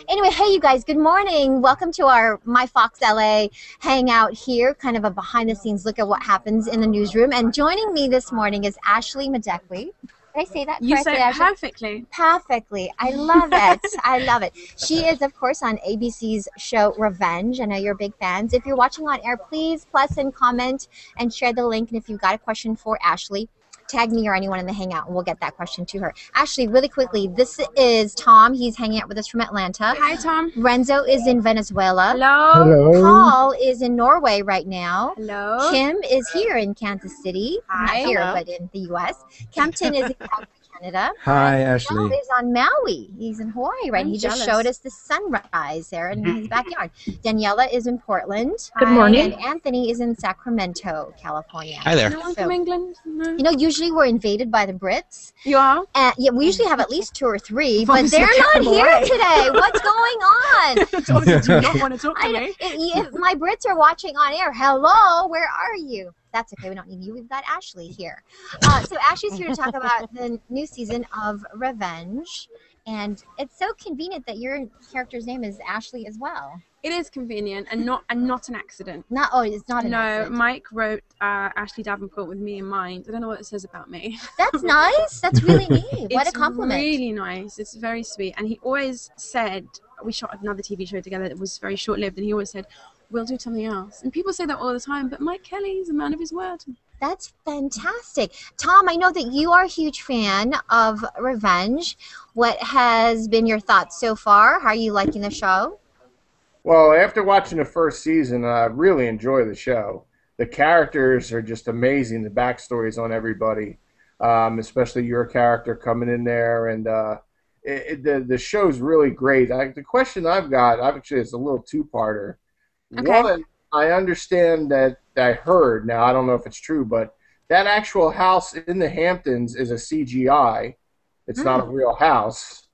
Anyway, hey, you guys, good morning. Welcome to our MyFOXLA Hangout here, kind of a behind-the-scenes look at what happens in the newsroom. And joining me this morning is Ashley Madekwe. Did I say that correctly? You say it perfectly. Perfectly. I love it. I love it. She is, of course, on ABC's show Revenge. I know you're big fans. If you're watching on air, please plus and comment and share the link. And if you've got a question for Ashley, tag me or anyone in the Hangout, and we'll get that question to her. Ashley, really quickly, this is Tom. He's hanging out with us from Atlanta. Hi, Tom. Renzo is in Venezuela. Hello. Hello. Paul is in Norway right now. Hello. Kim is here in Kansas City. Hi. Not here, but in the U.S. Kempton is in Canada. Hi, Joe Ashley. is on Maui. He's in Hawaii, right? I'm He just jealous. showed us the sunrise there in his backyard. Daniela is in Portland. Good morning. And Anthony is in Sacramento, California. Hi there. No one So, from England? No. you know, usually we're invaded by the Brits. You are? Yeah, we usually have at least 2 or 3, but Obviously they're kept not them here away. today. What's going on? Obviously, do you not want to talk to me? If my Brits are watching on air, hello, where are you? That's okay, we don't need you. We've got Ashley here. So Ashley's here to talk about the new season of Revenge. And it's so convenient that your character's name is Ashley as well. It is convenient and not an accident. It's not an No, accident. Mike wrote Ashley Davenport with me in mind. I don't know what it says about me. That's nice. That's really neat. What a It's compliment. really nice. It's very sweet. And he always said, we shot another TV show together that was very short-lived, and he always said, we'll do something else. And people say that all the time, but Mike Kelly's a man of his word. That's fantastic. Tom, I know that you are a huge fan of Revenge. What has been your thoughts so far? How are you liking the show? Well, after watching the first season, I really enjoy the show. The characters are just amazing, the backstories on everybody, especially your character coming in there. And the show's really great. The question I've got, actually, it's a little two-parter. Okay. One, I understand that I heard, now I don't know if it's true, but that actual house in the Hamptons is a CGI. It's not a real house.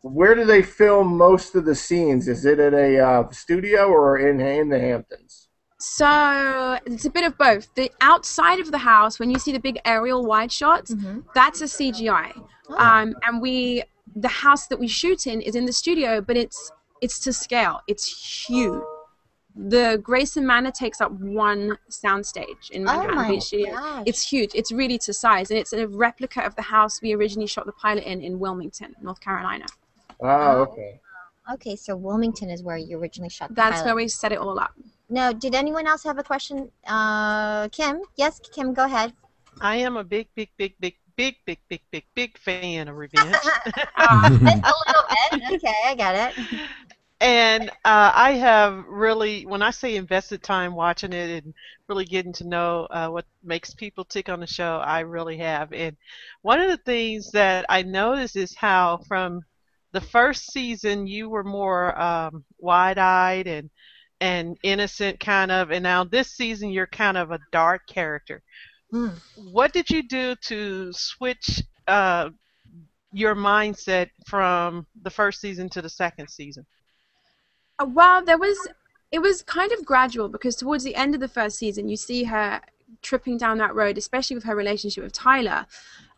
Where do they film most of the scenes? Is it at a studio or in the Hamptons? So it's a bit of both. The outside of the house, when you see the big aerial wide shots, that's a CGI. And the house that we shoot in is in the studio, but it's to scale. It's huge. The Grayson Manor takes up one soundstage in Manhattan Beach Studio. gosh. It's huge. It's really to size, and it's a replica of the house we originally shot the pilot in Wilmington, North Carolina. Oh, okay. Okay, so Wilmington is where you originally shot the That's pilot. where we set it all up. No, did anyone else have a question? Kim? Yes, Kim, go ahead. I am a big fan of Revenge. Just a little bit. Okay, I get it. And I have really, when I say invested time watching it and really getting to know what makes people tick on the show, I really have. And one of the things that I noticed is how from the first season you were more wide-eyed and innocent kind of, and now this season you're kind of a dark character. What did you do to switch your mindset from the first season to the second season? Well, it was kind of gradual, because towards the end of the first season, you see her tripping down that road, especially with her relationship with Tyler.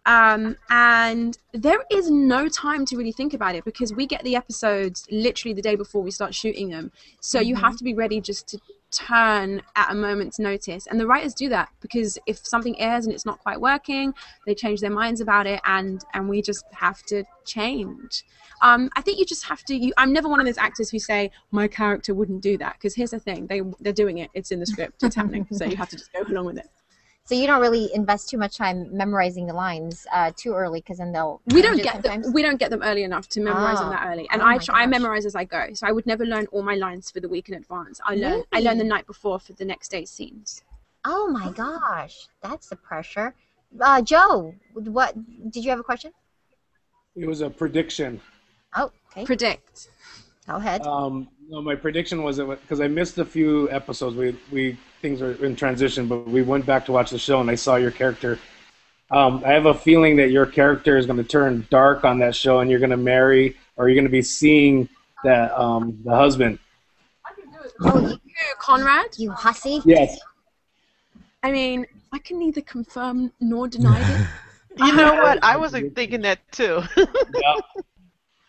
And there is no time to really think about it, because we get the episodes literally the day before we start shooting them. So you have to be ready just to turn at a moment's notice. And the writers do that, because if something airs and it's not quite working, they change their minds about it, and we just have to change. I think you just have to. I'm never one of those actors who say my character wouldn't do that, because here's the thing: they're doing it. It's in the script. It's happening. So you have to just go along with it. So you don't really invest too much time memorizing the lines too early, because then they'll. We don't get them early enough to memorize them that early, and I gosh. memorize as I go. So I would never learn all my lines for the week in advance. I learn the night before for the next day's scenes. Oh my gosh, that's the pressure. Joe, what did you have a question? It was a prediction. Oh, okay. Predict. Go ahead. No, my prediction was that because I missed a few episodes, things are in transition, but we went back to watch the show and I saw your character. I have a feeling that your character is going to turn dark on that show, and you're going to marry, or you're going to be seeing that the husband. Oh, Conrad? you hussy. Yes. I mean, I can neither confirm nor deny it. You know what? I wasn't thinking that too.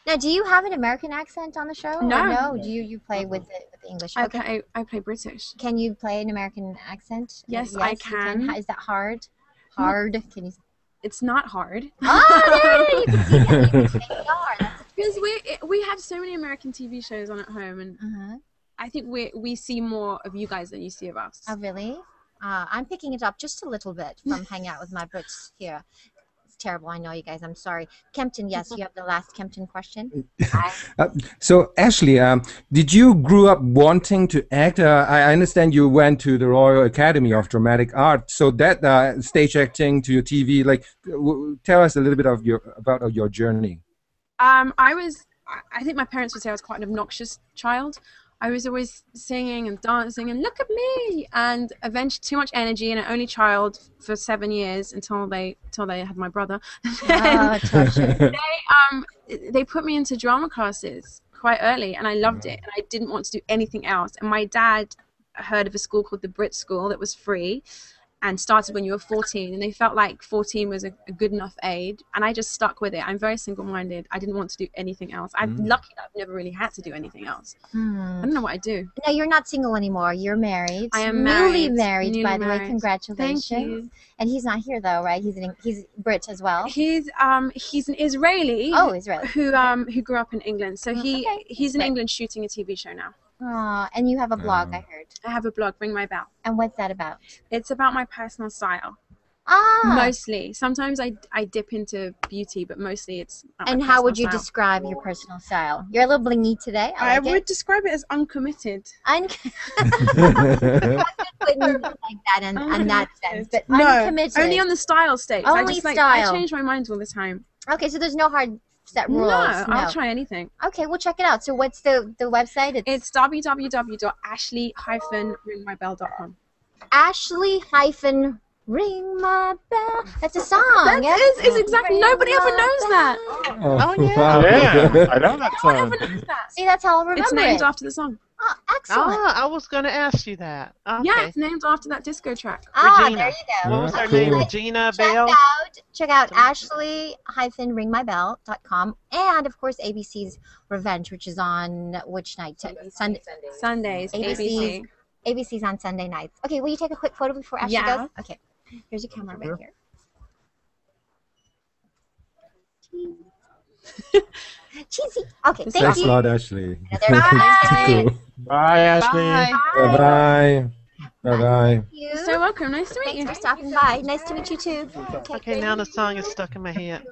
Yeah. Now, do you have an American accent on the show? Or No. no? Do you play with the English? Okay. I play British. Can you play an American accent? Yes, I you can. Is that hard? Hard? Can you? It's not hard. Oh, there you can see that. You can make it hard. That's Because we have so many American TV shows on at home, and I think we see more of you guys than you see of us. Oh, really? I'm picking it up just a little bit from hanging out with my Brits here. It's terrible. I know, you guys. I'm sorry. Kempton, yes, you have the last Kempton question. So, Ashley, did you grew up wanting to act? I understand you went to the Royal Academy of Dramatic Art. So that stage acting to your TV, like, tell us a little bit of about your journey. I think my parents would say I was quite an obnoxious child. I was always singing and dancing and look at me, and eventually too much energy, and an only child for 7 years until they had my brother. They put me into drama classes quite early, and I loved it, and I didn't want to do anything else. And my dad heard of a school called the Brit School that was free, and started when you were 14, and they felt like 14 was a good enough age, and I just stuck with it. I'm very single-minded. I didn't want to do anything else. I'm lucky that I've never really had to do anything else. I don't know what I do. No, you're not single anymore. You're married. I am newly married, by the way. married. Congratulations. Thank you. And he's not here though, right? He's Brit as well. He's an Israeli. Oh, Israeli. Who grew up in England. So he's in Right. England shooting a TV show now. And you have a blog, I heard. I have a blog, Ring My Bell. And what's that about? It's about my personal style. Mostly. Sometimes I dip into beauty, but mostly it's about my And how would you personal style. describe your personal style? You're a little blingy today. I like would it. describe it as uncommitted. Like that in that sense, but uncommitted. Only on the style stage. Only I style. change my mind all the time. Okay, so there's no hard set rules. No, I'll try anything. Okay, we'll check it out. So what's the website? It's www.ashley-ringmybell.com. Ashley-Ring My Bell. That's a song. It's exactly. Nobody ever knows that. Oh, yeah. Wow. Yeah, I know that Nobody song. ever knows that. See, that's how I'll remember It's named it. after the song. Oh, excellent. I was going to ask you that. Okay. Yeah, it's named after that disco track. Regina. There you go. What was her Cool. name? Regina Check Bell? out Ashley-ringmybell.com, and of course ABC's Revenge, which is on which night? Sundays, ABC. ABC's on Sunday nights. Okay, will you take a quick photo before Ashley Yeah. goes? Okay, here's your camera right here. Cheesy. Okay, thank Thanks you. a lot, Ashley. Bye. Bye, Ashley. Bye. Bye-bye. Bye-bye. You're So welcome. Nice to meet Thanks you. for stopping by. Nice to meet you too. Okay, now the song is stuck in my head.